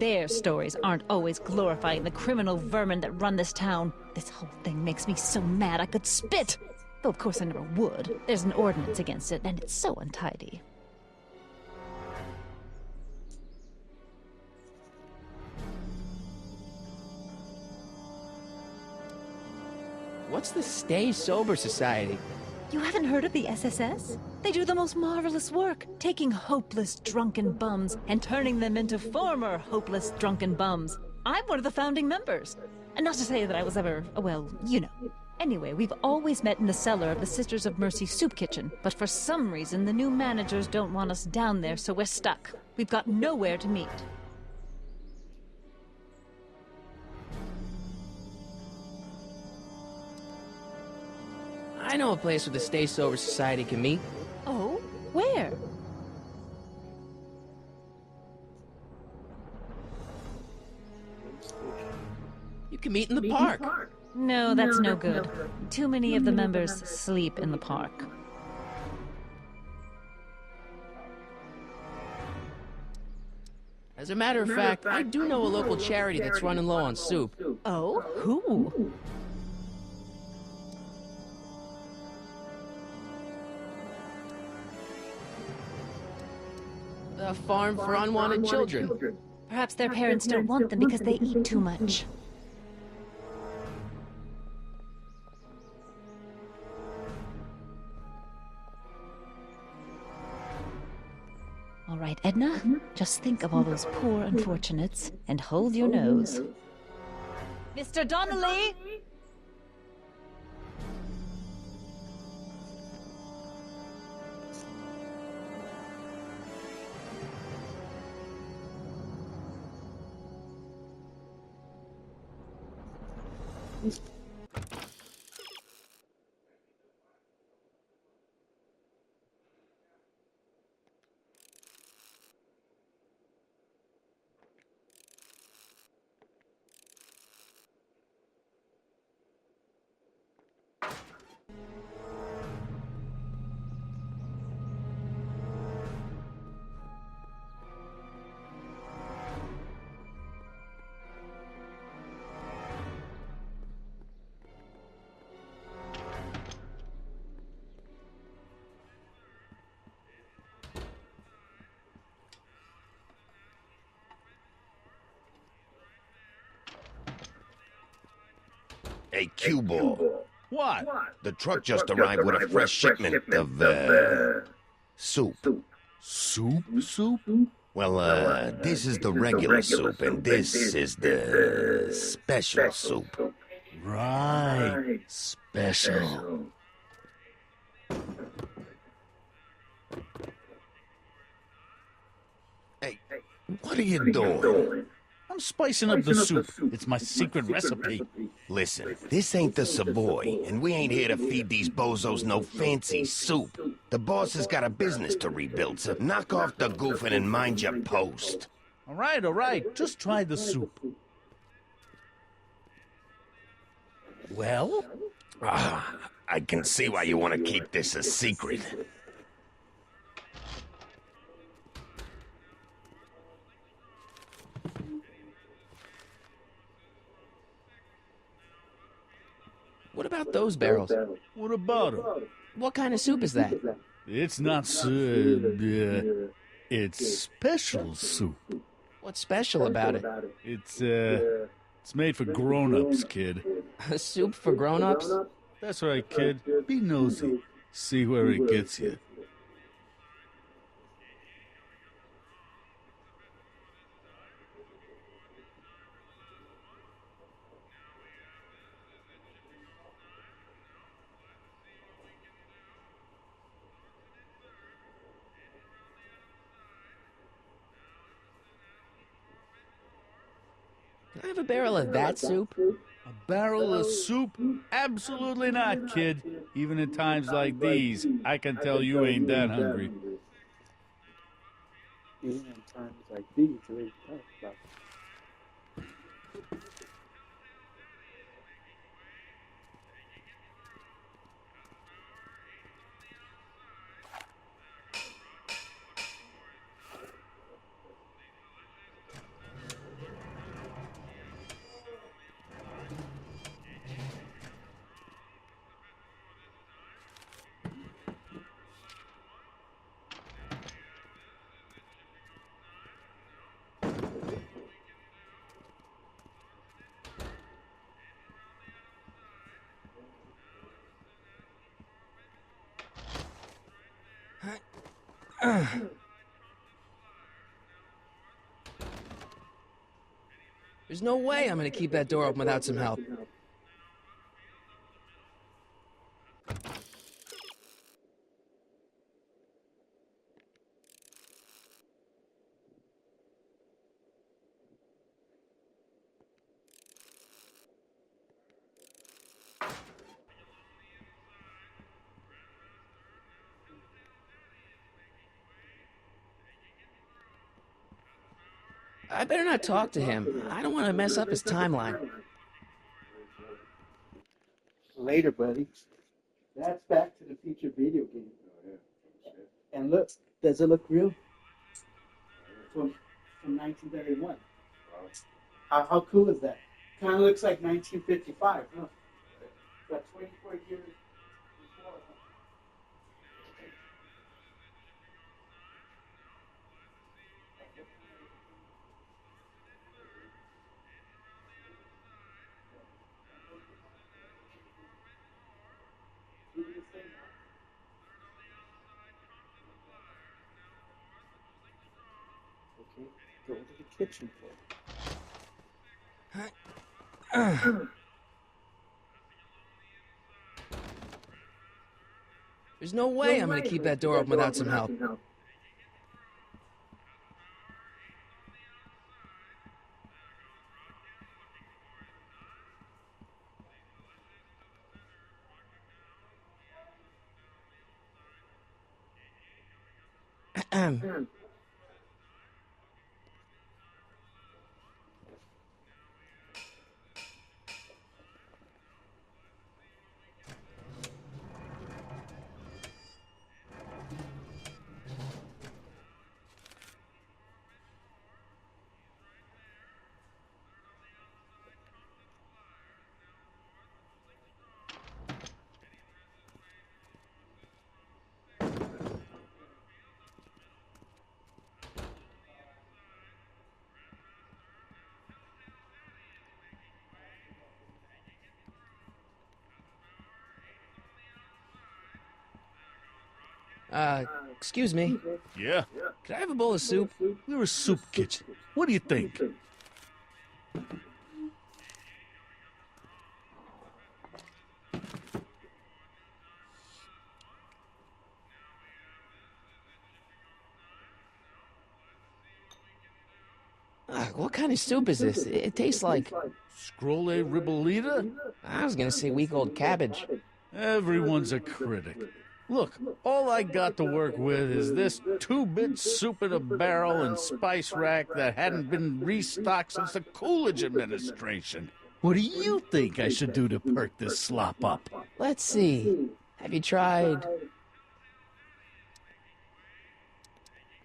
their stories aren't always glorifying the criminal vermin that run this town. This whole thing makes me so mad I could spit! Though of course I never would. There's an ordinance against it, and it's so untidy. What's the Stay Sober Society? You haven't heard of the SSS? They do the most marvelous work, taking hopeless drunken bums and turning them into former hopeless drunken bums. I'm one of the founding members. And not to say that I was ever, well, you know. Anyway, we've always met in the cellar of the Sisters of Mercy soup kitchen, but for some reason the new managers don't want us down there, so we're stuck. We've got nowhere to meet. I know a place where the Stay Sober Society can meet. Oh? Where? You can meet in the park. No, that's no good. Too many of the members sleep in the park. As a matter of fact, I do know a local charity that's running low on soup. Oh? Who? The Farm for Unwanted Children. Perhaps their parents don't want them because they eat too much. All right, Edna, just think of all those poor unfortunates and hold your nose. Mr. Donnelly! Hey, Q-Ball. What? The truck just arrived with a fresh shipment of, soup. Soup? Soup? Well, this is the regular soup, and this is the special soup. Right. Special. Hey, what are you doing? I'm spicing up the soup. It's my secret recipe. Listen, this ain't the Savoy, and we ain't here to feed these bozos no fancy soup. The boss has got a business to rebuild, so knock off the goofing and mind your post. All right. Just try the soup. Well? I can see why you want to keep this a secret. What about those barrels? What about it? What kind of soup is that? It's not it's special soup. What's special about it? It's made for grown-ups, kid. A soup for grown-ups? That's right, kid. Be nosy. See where it gets you. Can I have a barrel of that soup? A barrel of soup? Absolutely not, kid. Even in times like these, I can tell you ain't that hungry. Even in times like these, you ain't that hungry. There's no way I'm gonna keep that door open without some help. I better not talk to him. I don't want to mess up his timeline. Later, buddy. That's Back to the Future video game. And look, does it look real? From 1931. How cool is that? Kind of looks like 1955, huh? But 24 years before. Okay, go to the kitchen for it. There's no way I'm gonna keep that door open without some help. Excuse me. Yeah? Could I have a bowl of soup? We're a soup kitchen. What do you think? What kind of soup is this? It tastes like... Scroll ribolita? I was gonna say week-old cabbage. Everyone's a critic. Look, all I got to work with is this 2-bit soup in a barrel and spice rack that hadn't been restocked since the Coolidge administration. What do you think I should do to perk this slop up? Let's see. Have you tried...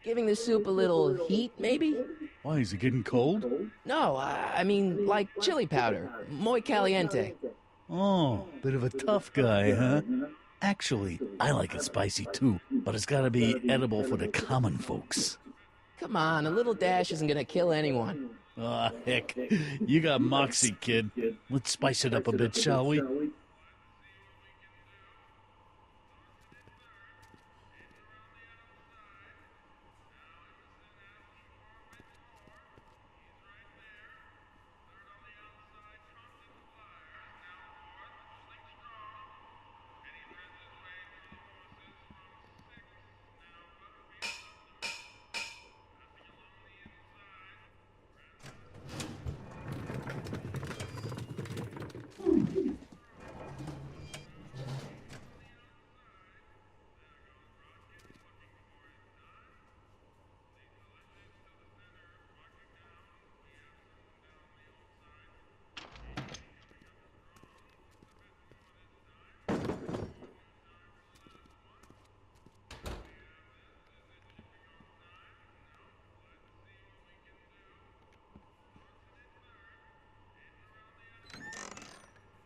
giving the soup a little heat, maybe? Why, is it getting cold? No, I mean, like chili powder. Muy caliente. Oh, bit of a tough guy, huh? Actually, I like it spicy too, but it's gotta be edible for the common folks. Come on, a little dash isn't gonna kill anyone. Aw, heck. You got moxie, kid. Let's spice it up a bit, shall we?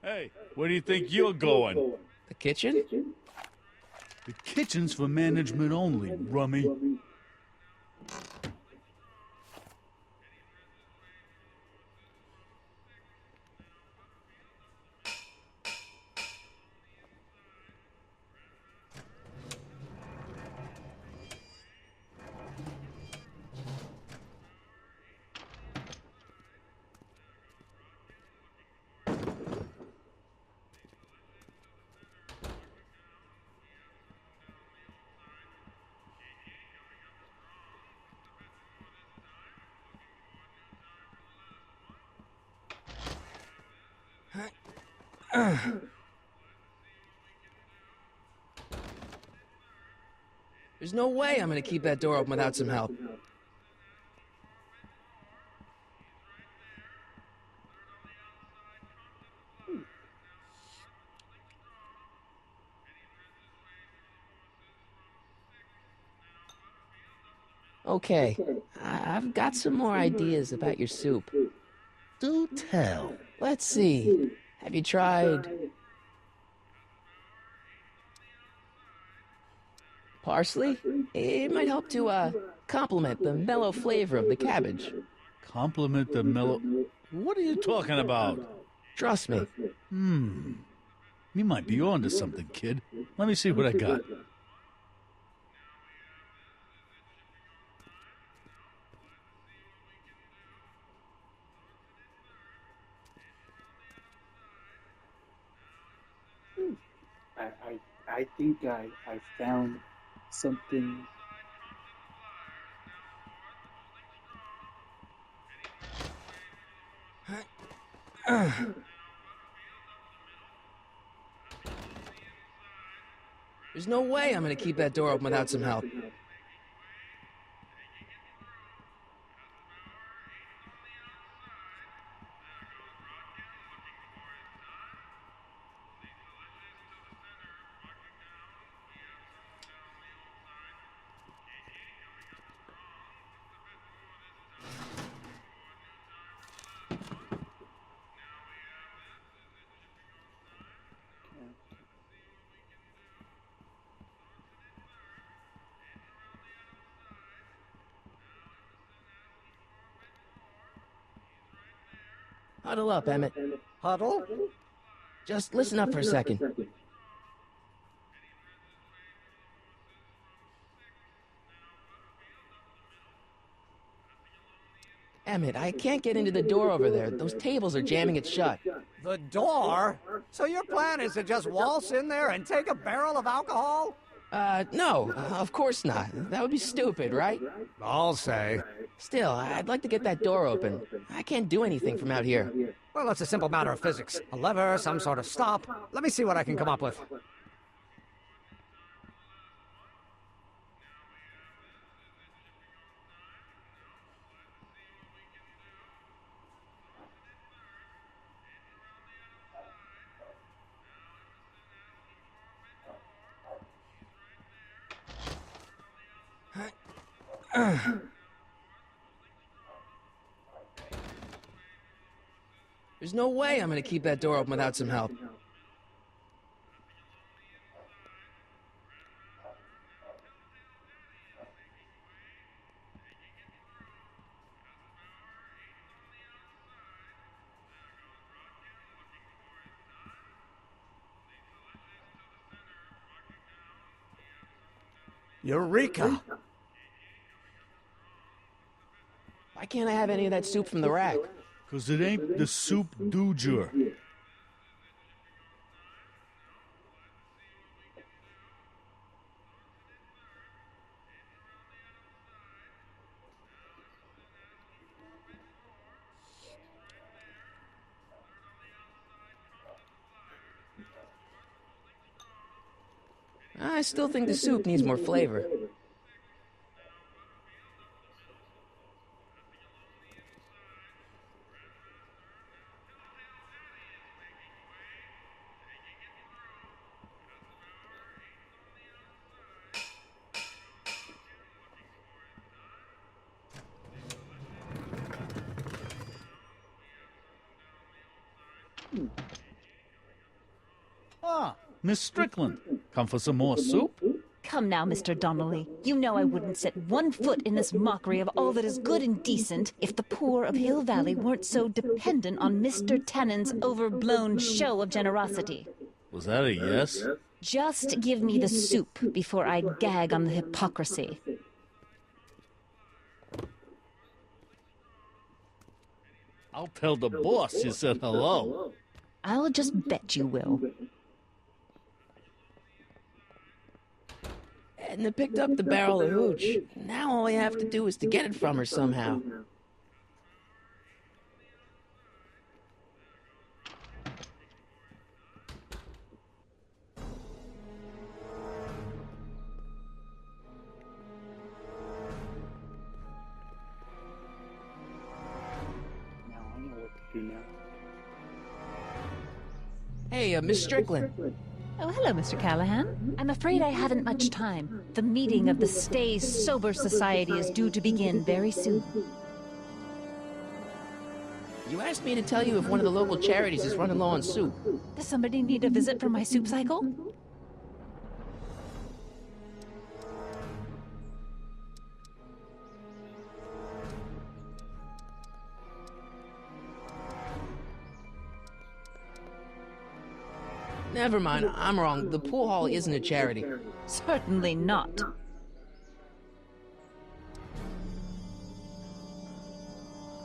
Hey, where do you think you're going? The kitchen? The kitchen's for management only, rummy. There's no way I'm gonna keep that door open without some help. Okay, I've got some more ideas about your soup. Do tell. Let's see. Have you tried parsley? It might help to complement the mellow flavor of the cabbage. Compliment the mellow. What are you talking about? Trust me. You might be on to something, kid. Let me see what I got. I think I found something. There's no way I'm gonna keep that door open without some help. Huddle up, Emmett. Huddle? Just listen up for a second. Emmett, I can't get into the door over there. Those tables are jamming it shut. The door? So your plan is to just waltz in there and take a barrel of alcohol? No, of course not. That would be stupid, right? I'll say. Still, I'd like to get that door open. I can't do anything from out here. Well, it's a simple matter of physics. A lever, some sort of stop. Let me see what I can come up with. There's no way I'm gonna keep that door open without some help. Eureka! Why can't I have any of that soup from the rack? 'Cause it ain't the soup du jour. I still think the soup needs more flavor. Ah, Miss Strickland. Come for some more soup? Come now, Mr. Donnelly. You know I wouldn't set one foot in this mockery of all that is good and decent if the poor of Hill Valley weren't so dependent on Mr. Tennant's overblown show of generosity. Was that a yes? Just give me the soup before I gag on the hypocrisy. I'll tell the boss you said hello. I'll just bet you will. Edna picked up the barrel of hooch. Now all I have to do is to get it from her somehow. do now. Hey, Miss Strickland. Oh, hello, Mr. Callahan. I'm afraid I haven't much time. The meeting of the Stay Sober Society is due to begin very soon. You asked me to tell you if one of the local charities is running low on soup. Does somebody need a visit from my soup cycle? Never mind, I'm wrong. The pool hall isn't a charity. Certainly not.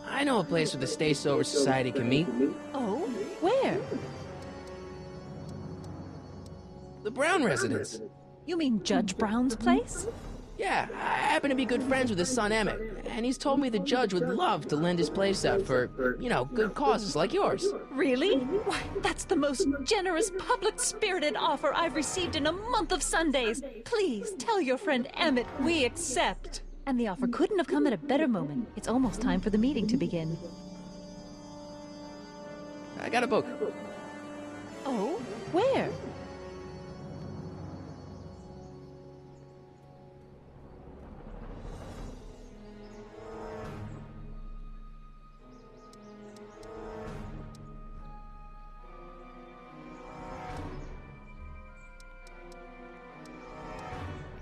I know a place where the Stay Sober Society can meet. Oh, where? The Brown residence. You mean Judge Brown's place? Yeah, I happen to be good friends with his son Emmett, and he's told me the judge would love to lend his place out for, you know, good causes like yours. Really? Why, that's the most generous, public-spirited offer I've received in a month of Sundays. Please tell your friend Emmett we accept. And the offer couldn't have come at a better moment. It's almost time for the meeting to begin. I got a book. Oh, where?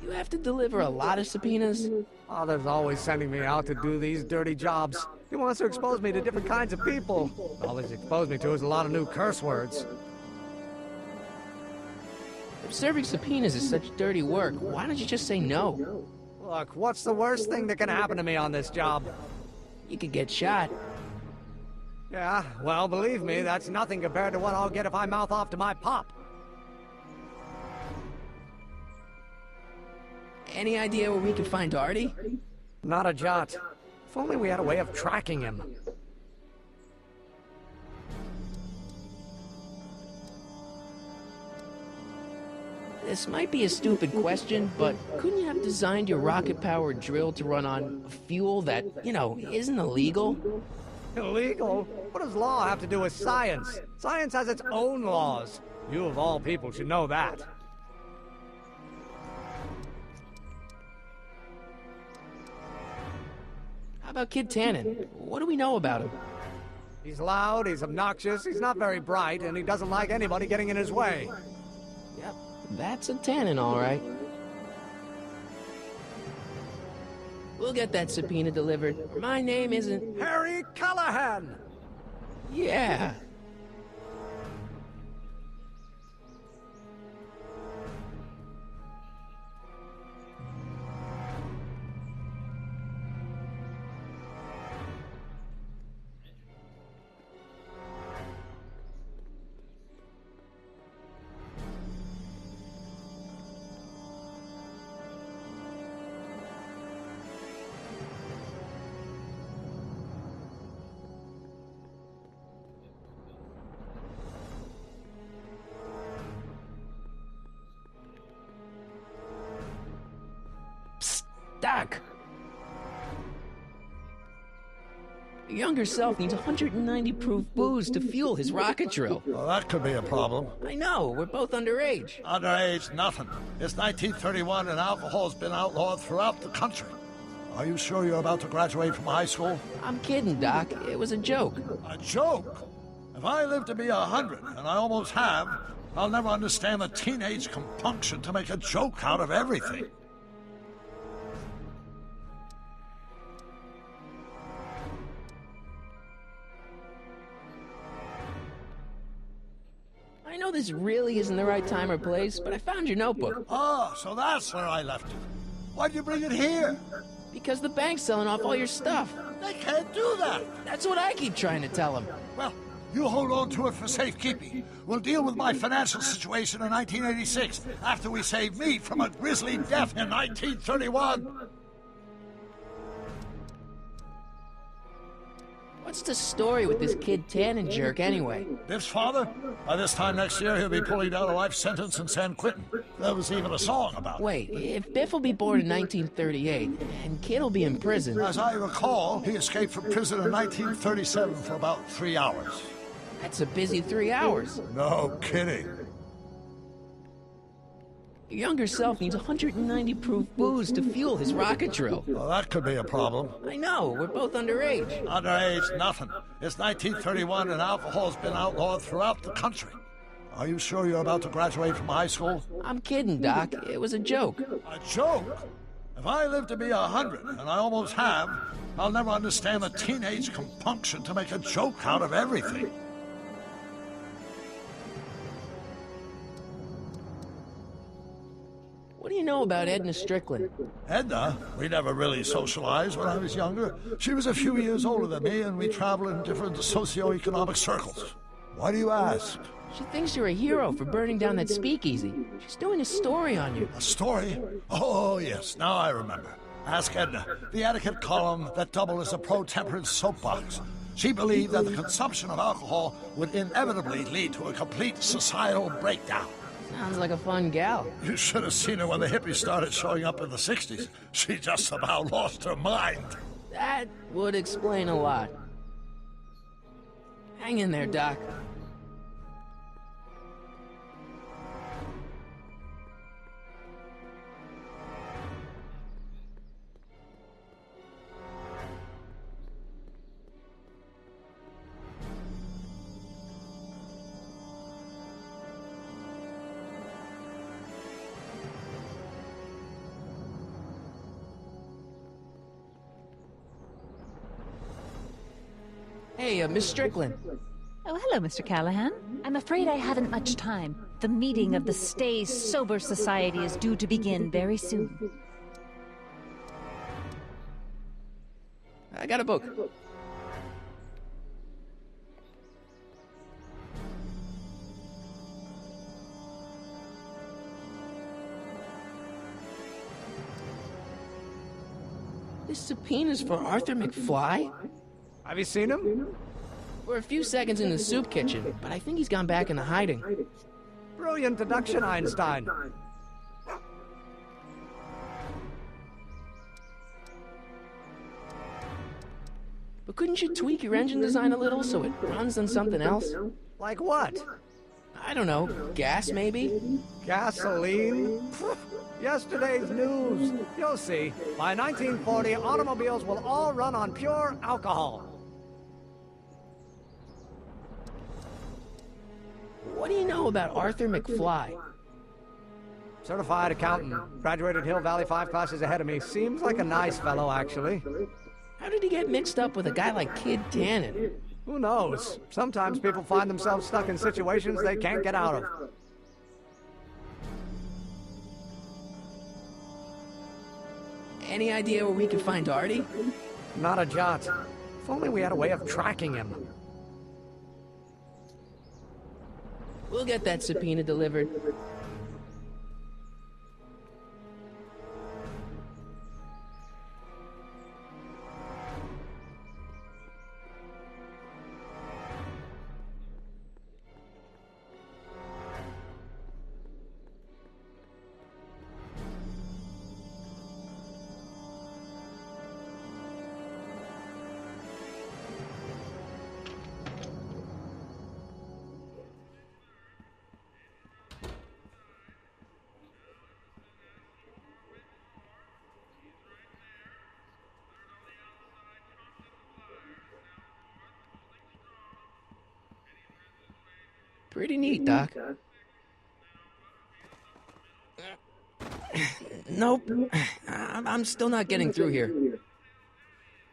You have to deliver a lot of subpoenas. Father's always sending me out to do these dirty jobs. He wants to expose me to different kinds of people. All he's exposed me to is a lot of new curse words. If serving subpoenas is such dirty work, why don't you just say no? Look, what's the worst thing that can happen to me on this job? You could get shot. Yeah, well, believe me, that's nothing compared to what I'll get if I mouth off to my pop. Any idea where we can find Artie? Not a jot. If only we had a way of tracking him. This might be a stupid question, but couldn't you have designed your rocket-powered drill to run on fuel that, you know, isn't illegal? Illegal? What does law have to do with science? Science has its own laws. You of all people should know that. How about Kid Tannen? What do we know about him? He's loud, he's obnoxious, he's not very bright, and he doesn't like anybody getting in his way. Yep, that's a Tannen, all right. We'll get that subpoena delivered. My name isn't... Harry Callahan! Yeah. Doc! Your younger self needs 190 proof booze to fuel his rocket drill. Well, that could be a problem. I know, we're both underage. Underage, nothing. It's 1931 and alcohol's been outlawed throughout the country. Are you sure you're about to graduate from high school? I'm kidding, Doc. It was a joke. A joke? If I live to be 100, and I almost have, I'll never understand the teenage compunction to make a joke out of everything. I know this really isn't the right time or place, but I found your notebook. Oh, so that's where I left it. Why'd you bring it here? Because the bank's selling off all your stuff. They can't do that. That's what I keep trying to tell them. Well, you hold on to it for safekeeping. We'll deal with my financial situation in 1986 after we save me from a grisly death in 1931. What's the story with this kid Tannen jerk anyway? Biff's father? By this time next year, he'll be pulling down a life sentence in San Quentin. There was even a song about it. Wait, if Biff will be born in 1938, and Kid will be in prison... As I recall, he escaped from prison in 1937 for about 3 hours. That's a busy 3 hours. No kidding. Your younger self needs 190 proof booze to fuel his rocket drill. Well, that could be a problem. I know, we're both underage. Underage, nothing. It's 1931 and alcohol's been outlawed throughout the country. Are you sure you're about to graduate from high school? I'm kidding, Doc. It was a joke. A joke? If I live to be 100, and I almost have, I'll never understand the teenage compunction to make a joke out of everything. What do you know about Edna Strickland? Edna? We never really socialized when I was younger. She was a few years older than me, and we traveled in different socioeconomic circles. Why do you ask? She thinks you're a hero for burning down that speakeasy. She's doing a story on you. A story? Oh, yes, now I remember. Ask Edna, the etiquette column that doubled as a pro-temperance soapbox. She believed that the consumption of alcohol would inevitably lead to a complete societal breakdown. Sounds like a fun gal. You should have seen her when the hippies started showing up in the 60s. She just about lost her mind. That would explain a lot. Hang in there, Doc. Hey, Miss Strickland. Oh, hello, Mr. Callahan. I'm afraid I haven't much time. The meeting of the Stay Sober Society is due to begin very soon. I got a book. This subpoena's for Arthur McFly? Have you seen him? We're a few seconds in the soup kitchen, but I think he's gone back into hiding. Brilliant deduction, Einstein. But couldn't you tweak your engine design a little so it runs on something else? Like what? I don't know, gas maybe? Gasoline? Yesterday's news. You'll see. By 1940, automobiles will all run on pure alcohol. What do you know about Arthur McFly? Certified accountant. Graduated Hill Valley 5 classes ahead of me. Seems like a nice fellow, actually. How did he get mixed up with a guy like Kid Tannen? Who knows? Sometimes people find themselves stuck in situations they can't get out of. Any idea where we can find Artie? Not a jot. If only we had a way of tracking him. We'll get that subpoena delivered. Pretty neat, Doc. Nope. I'm still not getting through here.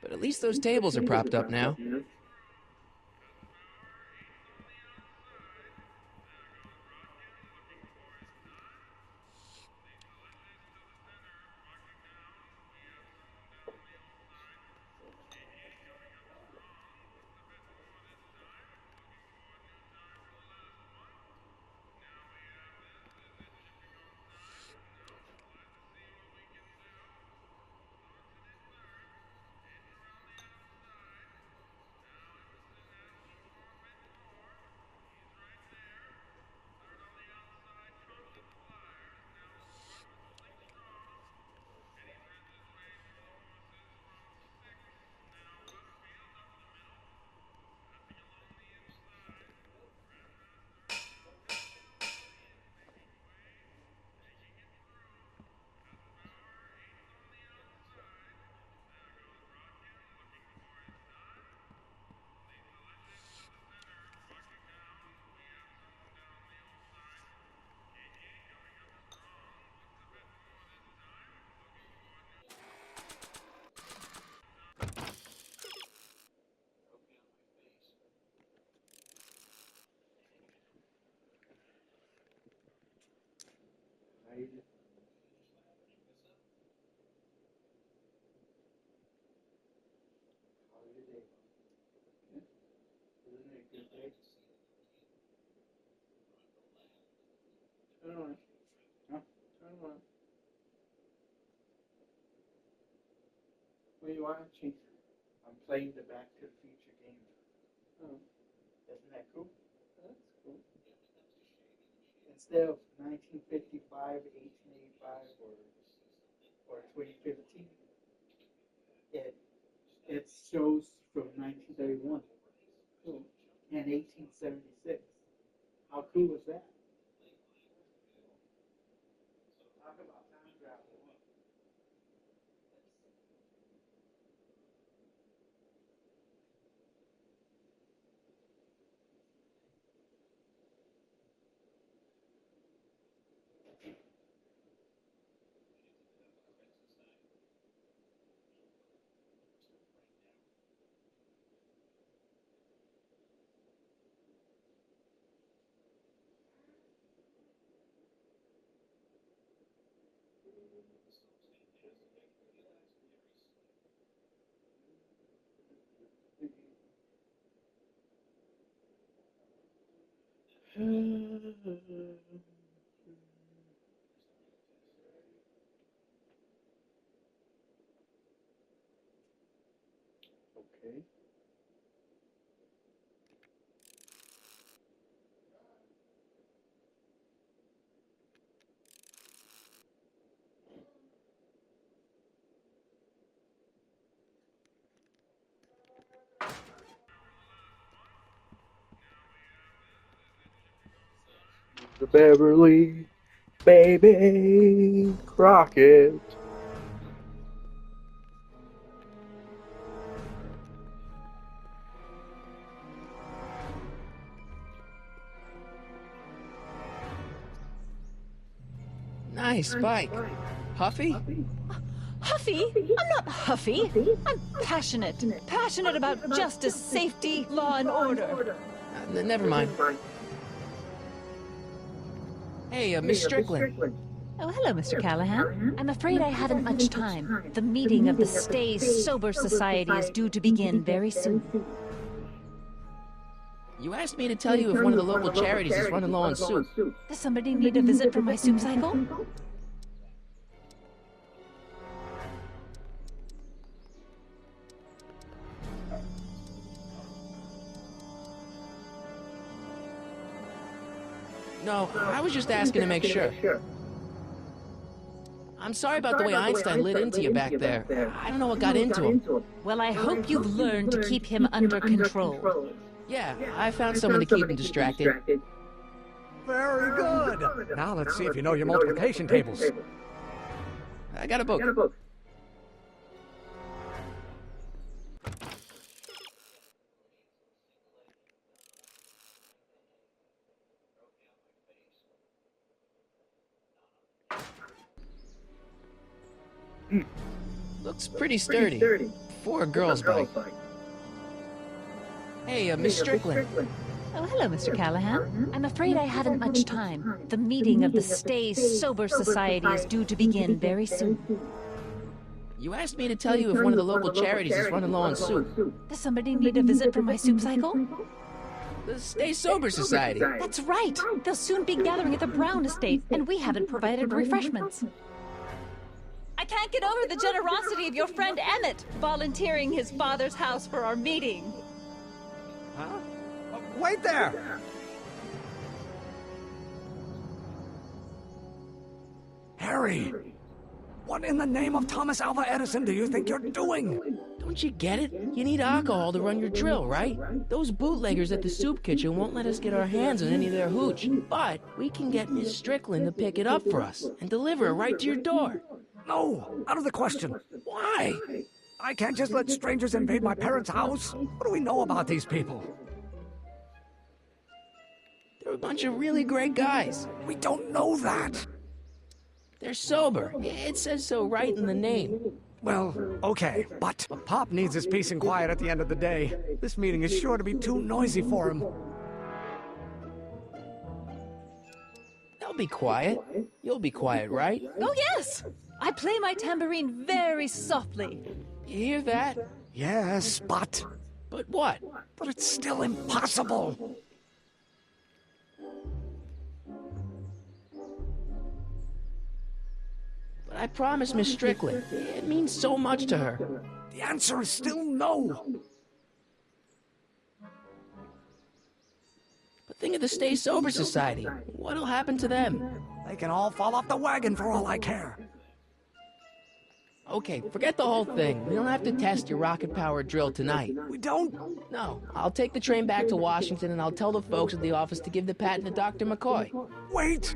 But at least those tables are propped up now. How you doing? How was your day? Good? Wasn't it a good day? Turn on. Huh? Turn on. What are you watching? I'm playing the Back to the Future game. Oh. Isn't that cool? That's cool. Instead of 1955, 1885, or 2015, it shows from 1931 and 1876. How cool was that? Talk about time travel. Okay. The Beverly Baby Crockett. Nice bike. Huffy? Huffy? I'm not huffy. I'm passionate. Passionate about justice, safety, law, and order. Never mind. Hey, Miss Strickland. Oh, hello, Mr. Callahan. I'm afraid I haven't much time. The meeting of the Stay Sober Society is due to begin very soon. You asked me to tell you if one of the local charities is running low on soup. Does somebody need a visit from my soup cycle? No, I was just asking to make sure. I'm sorry about the way Einstein lit into you back there. I don't know what got into him. Well, I hope you've learned to keep him under control. Yeah, I found someone to keep him distracted. Very good. Now let's see if you know your multiplication tables. I got a book. Looks pretty sturdy. For a girl's bike. Hey, Miss Strickland. Oh, hello, Mr. Callahan. I'm afraid I haven't much time. The meeting of the Stay Sober Society is due to begin very soon. You asked me to tell you if one of the local charities is running low on soup. Does somebody need a visit from my soup cycle? The Stay Sober Society. That's right. They'll soon be gathering at the Brown Estate, and we haven't provided refreshments. I can't get over the generosity of your friend Emmett, volunteering his father's house for our meeting. Huh? Oh, wait there! Harry! What in the name of Thomas Alva Edison do you think you're doing? Don't you get it? You need alcohol to run your drill, right? Those bootleggers at the soup kitchen won't let us get our hands on any of their hooch. But we can get Miss Strickland to pick it up for us and deliver it right to your door. No, out of the question. Why? I can't just let strangers invade my parents' house. What do we know about these people? They're a bunch of really great guys. We don't know that. They're sober. It says so right in the name. Well, okay, but Pop needs his peace and quiet at the end of the day. This meeting is sure to be too noisy for him. I'll be quiet. You'll be quiet, right? Oh, yes! I play my tambourine very softly. You hear that? Yes, but But what? it's still impossible. But I promised Miss Strickland. It means so much to her. The answer is still no. But think of the Stay Sober Society. What'll happen to them? They can all fall off the wagon for all I care. Okay, forget the whole thing. We don't have to test your rocket-powered drill tonight. We don't? No, I'll take the train back to Washington and I'll tell the folks at the office to give the patent to Dr. McCoy. Wait!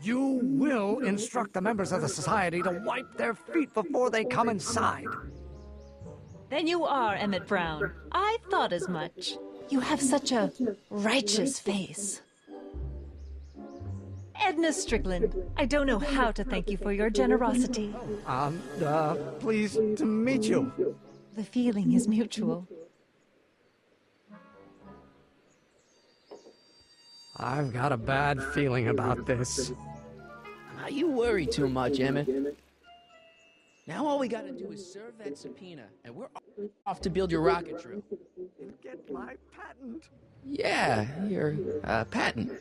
You will instruct the members of the society to wipe their feet before they come inside. Then you are Emmett Brown. I thought as much. You have such a righteous face. Edna Strickland, I don't know how to thank you for your generosity. Pleased to meet you. The feeling is mutual. I've got a bad feeling about this. Now you worry too much, Emmett. Now all we gotta do is serve that subpoena, and we're off to build your rocket drill. Get my patent. Yeah, your patent.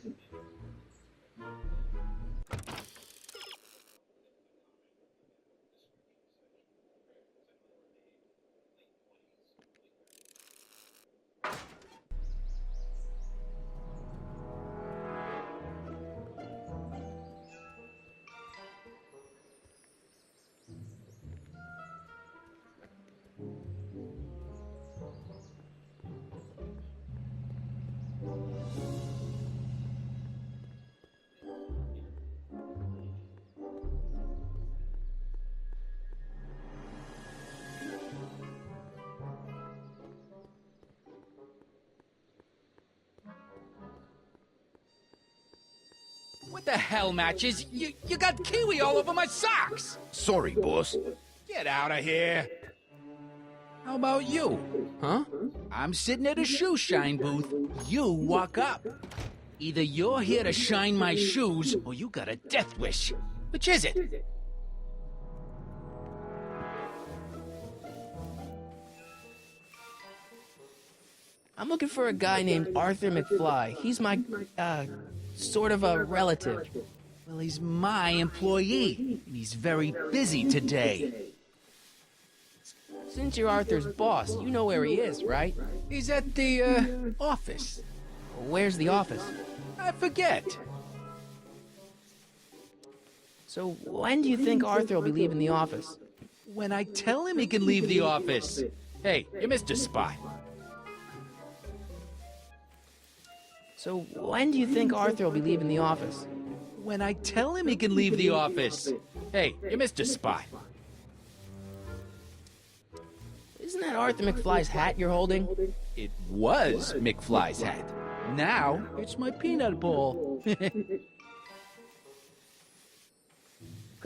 What the hell, Matches? You got kiwi all over my socks! Sorry, boss. Get out of here! How about you? Huh? I'm sitting at a shoe shine booth. You walk up. Either you're here to shine my shoes, or you got a death wish. Which is it? I'm looking for a guy named Arthur McFly. He's my, sort of a relative. Well, he's my employee, and he's very busy today. Since you're Arthur's boss, you know where he is, right? He's at the, office. Where's the office? I forget. So when do you think Arthur will be leaving the office? When I tell him he can leave the office. Hey, you Mr. Spot. So when do you think Arthur will be leaving the office? When I tell him he can leave the office. Hey, you Mr. Spot. Isn't that Arthur McFly's hat you're holding? It was McFly's hat. Now, it's my peanut ball. Could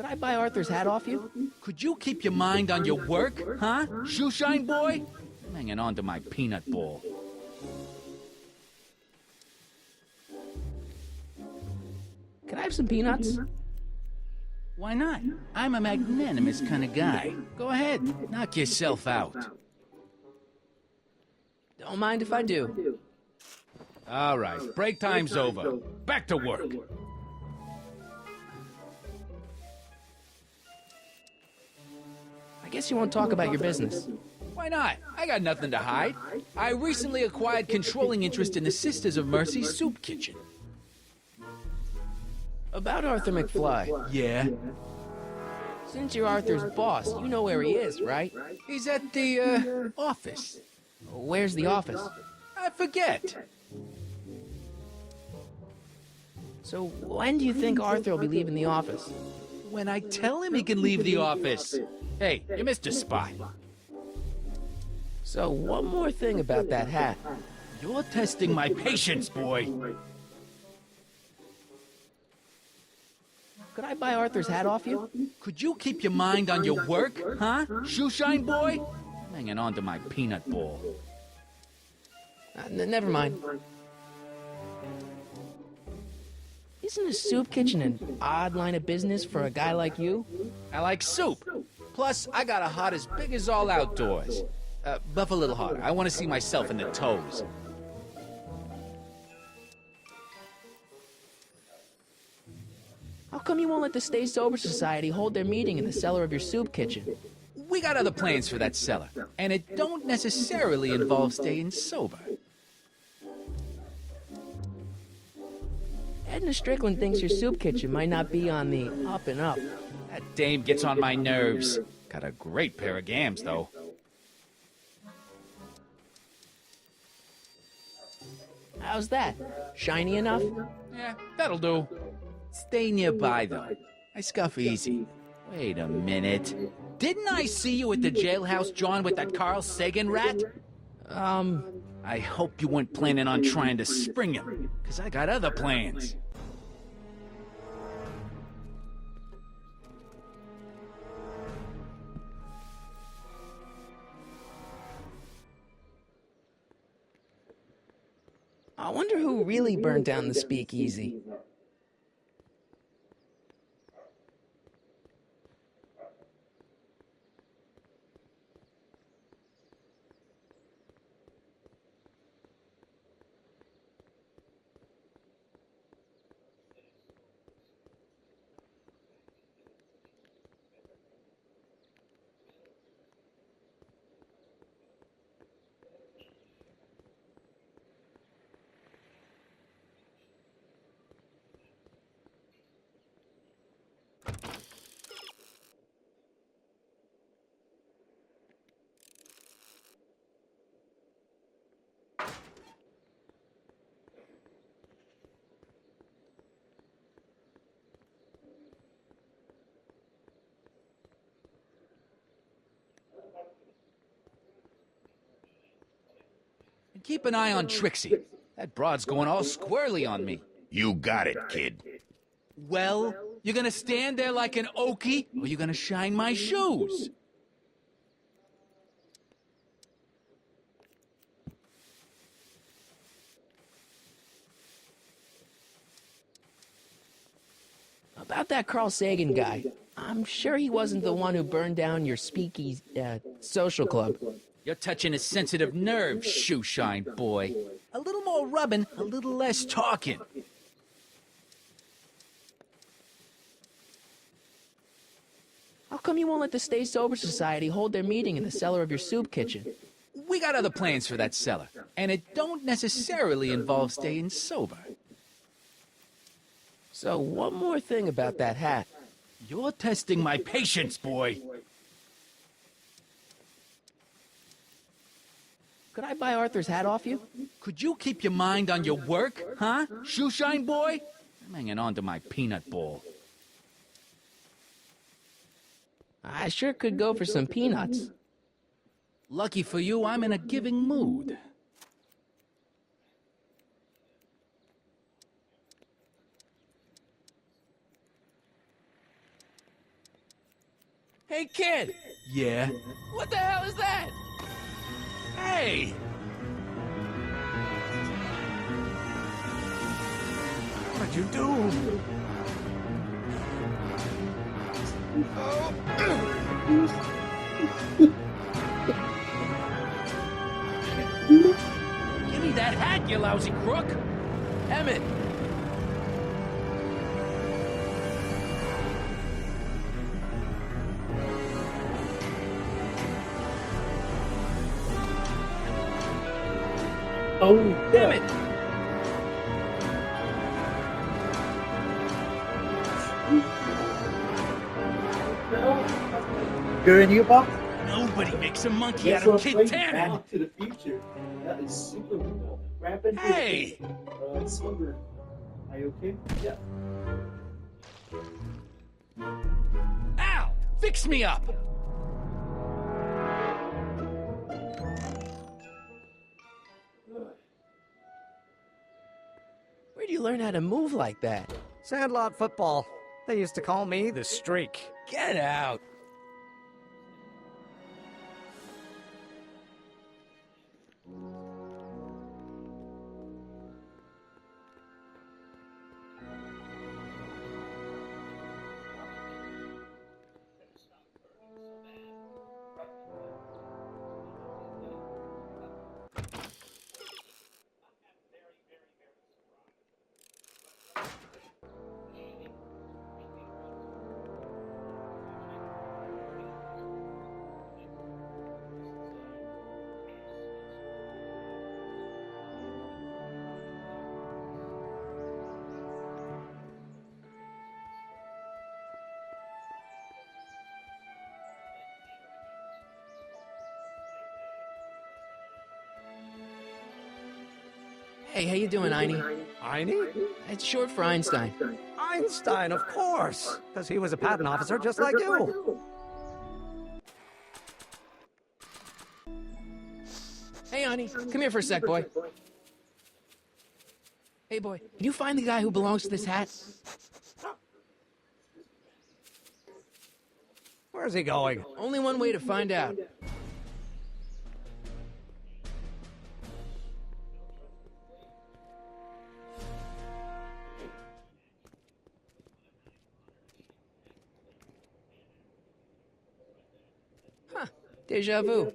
I buy Arthur's hat off you? Could you keep your mind on your work, huh? Shoeshine boy? I'm hanging on to my peanut ball. Can I have some peanuts? Why not? I'm a magnanimous kind of guy. Go ahead, knock yourself out. Don't mind if I do. All right, break time's over. Back to work. I guess you won't talk about your business. Why not? I got nothing to hide. I recently acquired controlling interest in the Sisters of Mercy Soup Kitchen. About Arthur McFly. Yeah? Since you're Arthur's boss, you know where he is, right? He's at the, office. Where's the office? I forget. So when do you think Arthur will be leaving the office? When I tell him he can leave the office. Hey, you Mr. Spot. So one more thing about that hat. You're testing my patience, boy. Could I buy Arthur's hat off you? Could you keep your mind on your work, huh? Shoeshine boy? I'm hanging on to my peanut ball. Never mind. Isn't a soup kitchen an odd line of business for a guy like you? I like soup. Plus, I got a heart as big as all outdoors. Buff a little harder. I want to see myself in the toes. How come you won't let the Stay Sober Society hold their meeting in the cellar of your soup kitchen? We got other plans for that cellar, and it don't necessarily involve staying sober. Edna Strickland thinks your soup kitchen might not be on the up and up. That dame gets on my nerves. Got a great pair of gams, though. How's that? Shiny enough? Yeah, that'll do. Stay nearby, though. I scuff easy. Wait a minute. Didn't I see you at the jailhouse, John, with that Carl Sagan rat? I hope you weren't planning on trying to spring him, because I got other plans. I wonder who really burned down the speakeasy. And keep an eye on Trixie. That broad's going all squirrely on me. You got it, kid. Well, you gonna stand there like an okie, or you gonna shine my shoes? About that Carl Sagan guy, I'm sure he wasn't the one who burned down your speakeasy, social club. You're touching a sensitive nerve, shoeshine boy. A little more rubbing, a little less talking. How come you won't let the Stay Sober Society hold their meeting in the cellar of your soup kitchen? We got other plans for that cellar, and it don't necessarily involve staying sober. So, one more thing about that hat. You're testing my patience, boy. Could I buy Arthur's hat off you? Could you keep your mind on your work, huh, shoeshine boy? I'm hanging on to my peanut ball. I sure could go for some peanuts. Lucky for you, I'm in a giving mood. Hey, kid! Yeah? What the hell is that? Hey! What'd you do? Give me that hat, you lousy crook! Emmett! Oh, Damn it! You're in here, Bob? Nobody makes a monkey Guess out of what? Kid Playing Tannen! Back to the Future. That is super cool. Rapping. Hey! Silver. Are you okay? Yeah. Al! Fix me up! Where'd you learn how to move like that? Sandlot football. They used to call me the Streak. Get out! Hey, how you doing, Einie? Einie? It's short for Einstein. Einstein, of course. Because he was a patent officer just like you. Hey, Einie, come here for a sec, boy. Hey, boy, can you find the guy who belongs to this hat? Where's he going? Only one way to find out. Huh, deja vu.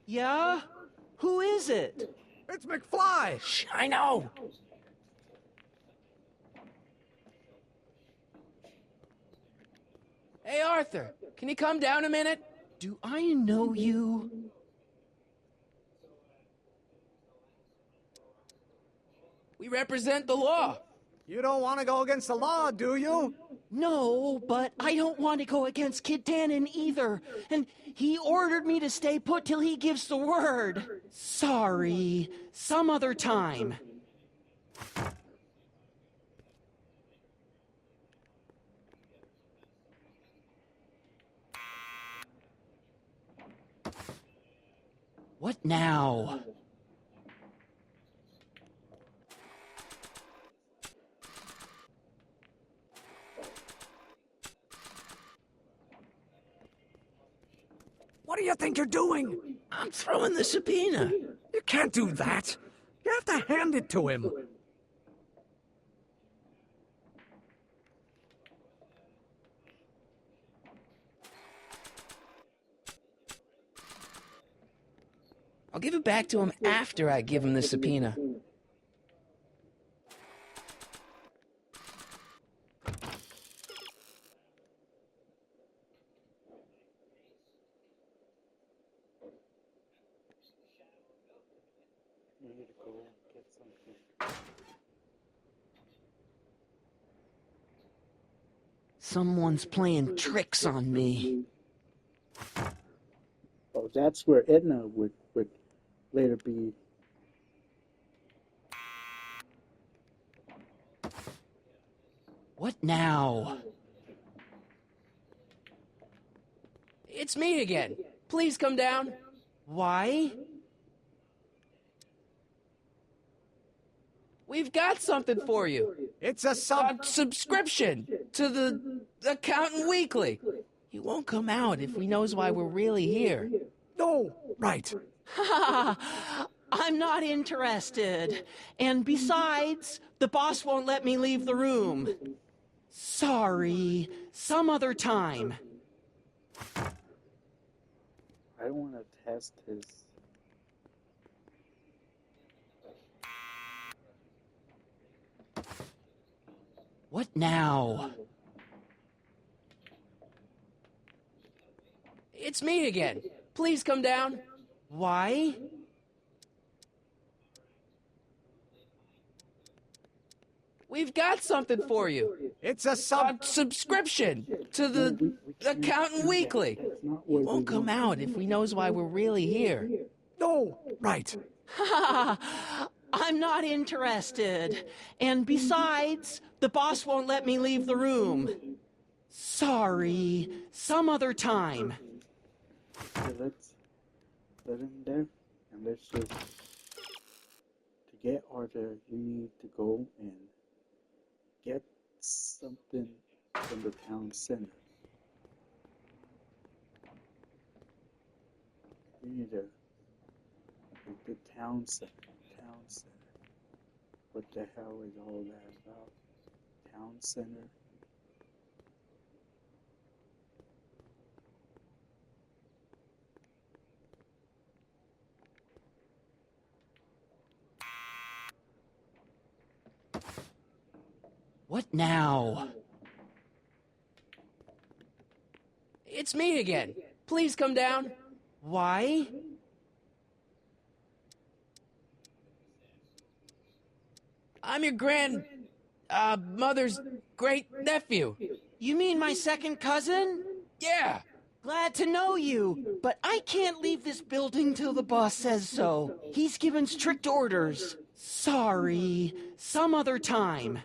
Yeah? Who is it? It's McFly! Shh, I know! Hey, Arthur, can you come down a minute? Do I know you? We represent the law. You don't want to go against the law, do you? No, but I don't want to go against Kid Tannen either. And he ordered me to stay put till he gives the word. Sorry. Some other time. What now? What do you think you're doing? I'm throwing the subpoena. You can't do that. You have to hand it to him. I'll give it back to him after I give him the subpoena. Someone's playing tricks on me. Oh, that's where Edna would later be. What now? It's me again. Please come down. Why? We've got something for you. It's a Subscription to the Accountant Weekly. He won't come out if he knows why we're really here. No, right. I'm not interested. And besides, the boss won't let me leave the room. Sorry. Some other time. I want to test his. What now? It's me again. Please come down. Why? We've got something for you. It's a Subscription to the Accountant Weekly. He won't come out if he knows why we're really here. No, right. I'm not interested. And besides, the boss won't let me leave the room. Sorry. Some other time. Okay, let's let him there, and let's just. To get Arthur, you need to go and get something from the town center. You need to. The town center. Town center. What the hell is all that about? Town center. What now? It's me again. Please come down. Why? I'm your mother's great nephew. You mean my second cousin? Yeah. Glad to know you, but I can't leave this building till the boss says so. He's given strict orders. Sorry, some other time.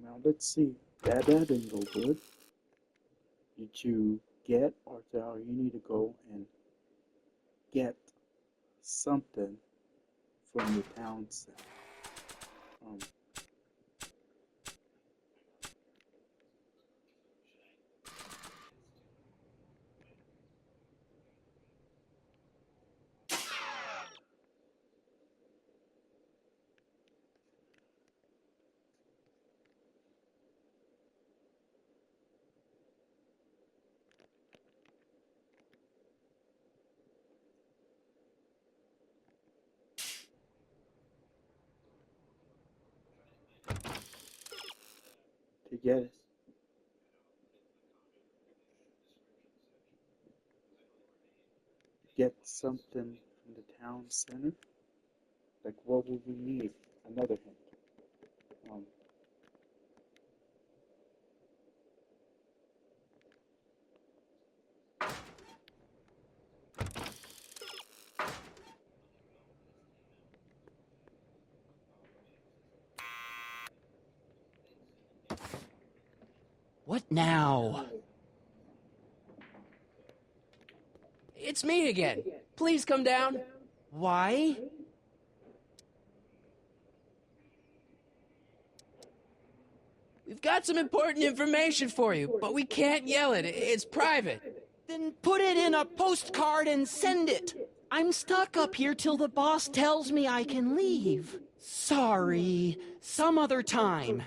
Now let's see. That didn't go good. Did you get Arthel? You need to go and get something from the town center. To get something from the town center. Like, what would we need? Another hint. What now? It's me again. Please come down. Why? We've got some important information for you, but we can't yell it. It's private. Then put it in a postcard and send it. I'm stuck up here till the boss tells me I can leave. Sorry, some other time.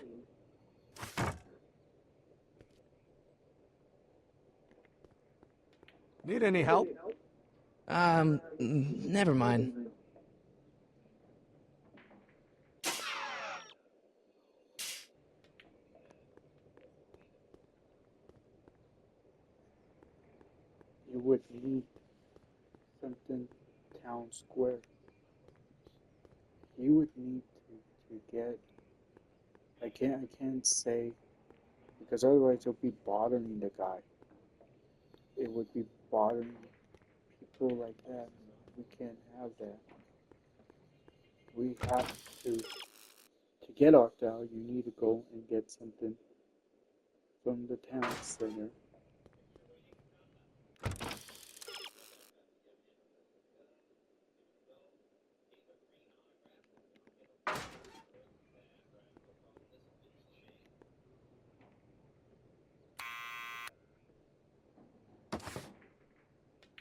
Need any help? Never mind. You would need something town square. You would need to get. I can't say because otherwise you'll be bothering the guy. It would be bothering people like that. We can't have that. We have to get Arthel, you need to go and get something from the town center.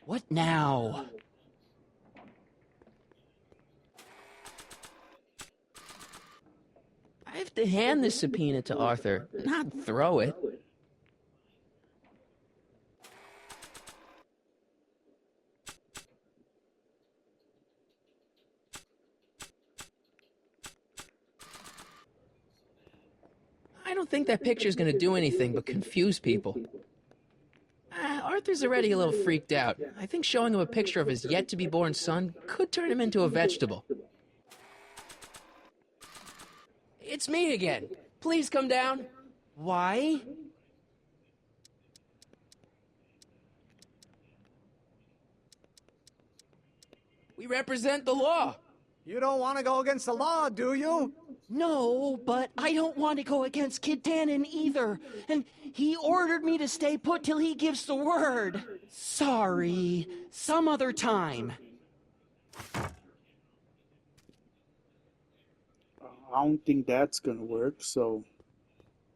What now? I have to hand this subpoena to Arthur, not throw it. I don't think that picture's gonna do anything but confuse people. Arthur's already a little freaked out. I think showing him a picture of his yet-to-be-born son could turn him into a vegetable. It's me again. Please come down. Why? We represent the law. You don't want to go against the law, do you? No, but I don't want to go against Kid Tannen either. And he ordered me to stay put till he gives the word. Sorry, some other time. I don't think that's gonna work, so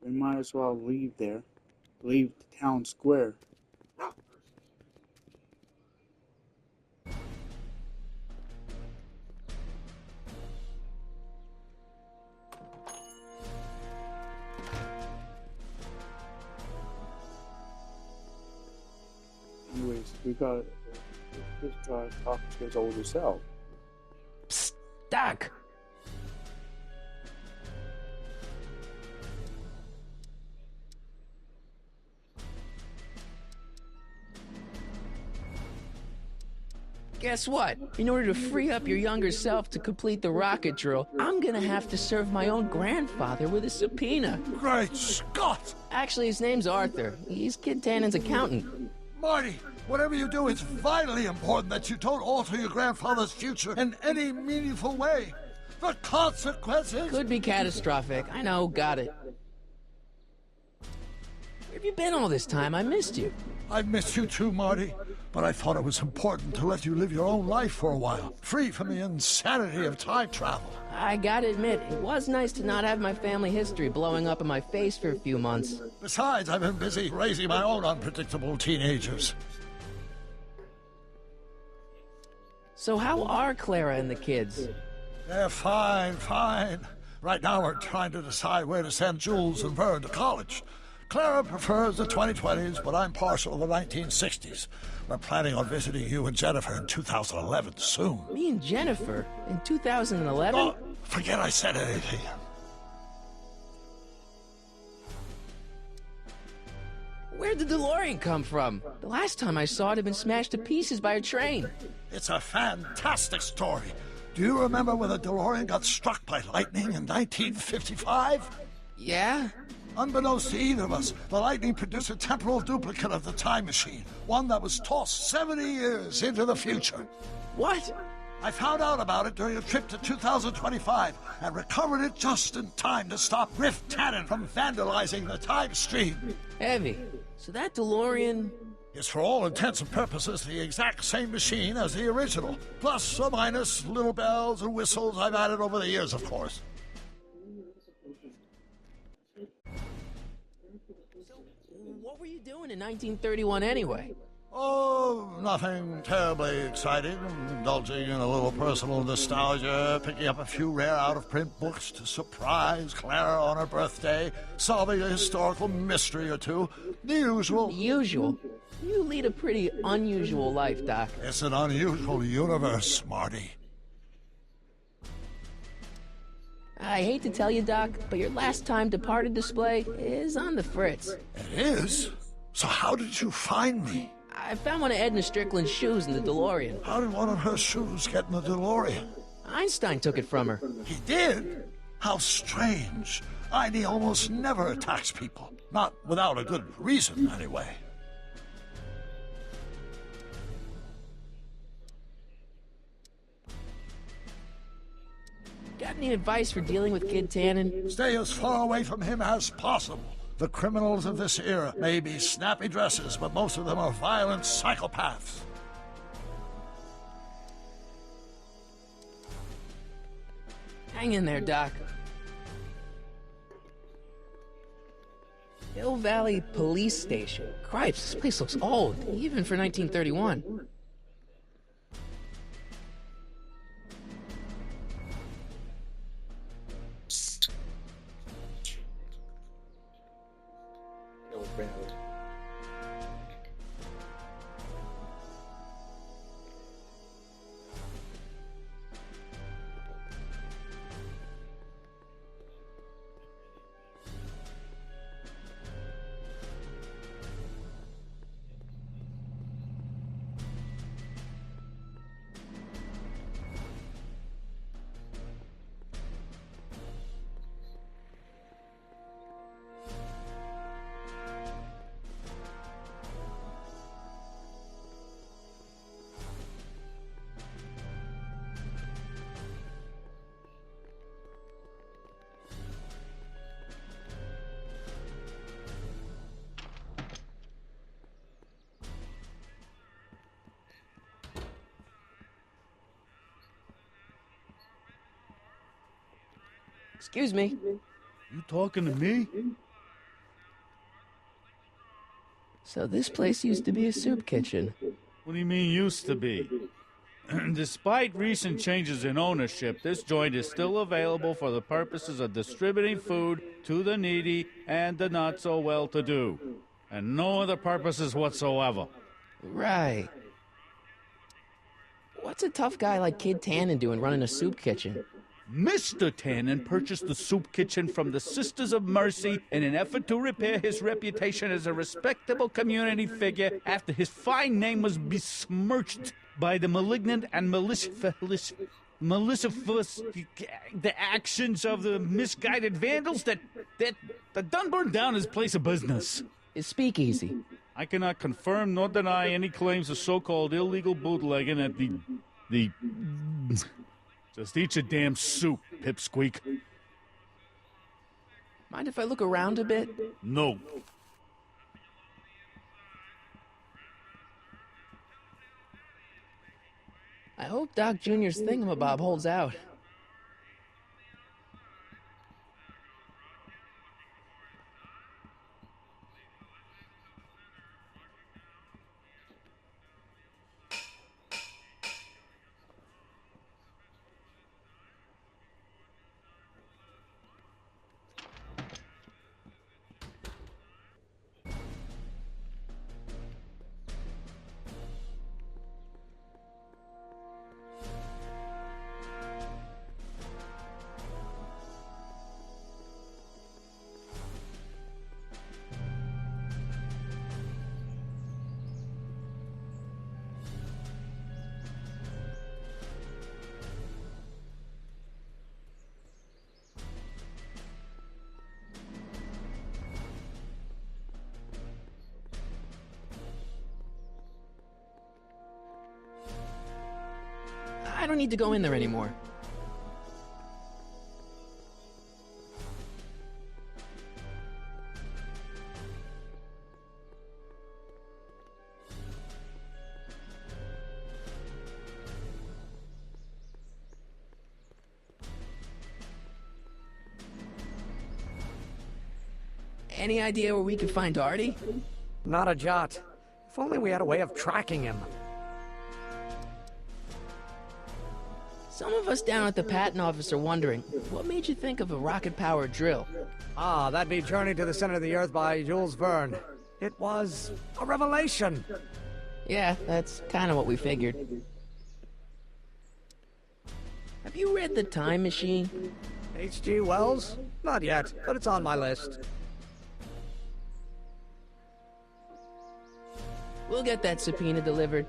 we might as well leave there. Leave the town square. Anyways, we just gotta talk to his older self. Psst, Doc. Guess what? In order to free up your younger self to complete the rocket drill, I'm gonna have to serve my own grandfather with a subpoena. Great Scott! Actually, his name's Arthur. He's Kid Tannen's accountant. Marty, whatever you do, it's vitally important that you don't alter your grandfather's future in any meaningful way. The consequences... Could be catastrophic. I know, got it. Where have you been all this time? I missed you. I've missed you too, Marty. But I thought it was important to let you live your own life for a while, free from the insanity of time travel. I gotta admit, it was nice to not have my family history blowing up in my face for a few months. Besides, I've been busy raising my own unpredictable teenagers. So how are Clara and the kids? They're fine, fine. Right now we're trying to decide where to send Jules and Vern to college. Clara prefers the 2020s, but I'm partial to the 1960s. We're planning on visiting you and Jennifer in 2011 soon. Me and Jennifer? In 2011? Oh, forget I said anything. Where'd the DeLorean come from? The last time I saw it had been smashed to pieces by a train. It's a fantastic story. Do you remember when the DeLorean got struck by lightning in 1955? Yeah? Unbeknownst to either of us, the lightning produced a temporal duplicate of the time machine, one that was tossed 70 years into the future. What? I found out about it during a trip to 2025 and recovered it just in time to stop Riff Tannen from vandalizing the time stream. Heavy. So that DeLorean... is for all intents and purposes the exact same machine as the original, plus or minus little bells and whistles I've added over the years, of course. What were you doing in 1931 anyway? Oh, nothing terribly exciting. Indulging in a little personal nostalgia, picking up a few rare out-of-print books to surprise Clara on her birthday, solving a historical mystery or two. The usual. The usual? You lead a pretty unusual life, Doc. It's an unusual universe, Marty. I hate to tell you, Doc, but your last time departed display is on the fritz. It is? So how did you find me? I found one of Edna Strickland's shoes in the DeLorean. How did one of her shoes get in the DeLorean? Einstein took it from her. He did? How strange. Heidi almost never attacks people. Not without a good reason, anyway. Got any advice for dealing with Kid Tannen? Stay as far away from him as possible. The criminals of this era may be snappy dresses, but most of them are violent psychopaths. Hang in there, Doc. Hill Valley Police Station. Cripes, this place looks old, even for 1931. Excuse me. You talking to me? So this place used to be a soup kitchen. What do you mean used to be? Despite recent changes in ownership, this joint is still available for the purposes of distributing food to the needy and the not-so-well-to-do. And no other purposes whatsoever. Right. What's a tough guy like Kid Tannen doing running a soup kitchen? Mr. Tannen purchased the soup kitchen from the Sisters of Mercy in an effort to repair his reputation as a respectable community figure after his fine name was besmirched by the malignant and malicious the actions of the misguided vandals that done burned down his place of business. His speakeasy. I cannot confirm nor deny any claims of so-called illegal bootlegging at the just eat your damn soup, pipsqueak. Mind if I look around a bit? No. I hope Doc Jr.'s thingamabob holds out. I don't need to go in there anymore. Any idea where we could find Artie? Not a jot. If only we had a way of tracking him. Some of us down at the patent office are wondering, what made you think of a rocket-powered drill? Ah, that'd be Journey to the Center of the Earth by Jules Verne. It was a revelation. Yeah, that's kind of what we figured. Have you read The Time Machine? H.G. Wells? Not yet, but it's on my list. We'll get that subpoena delivered.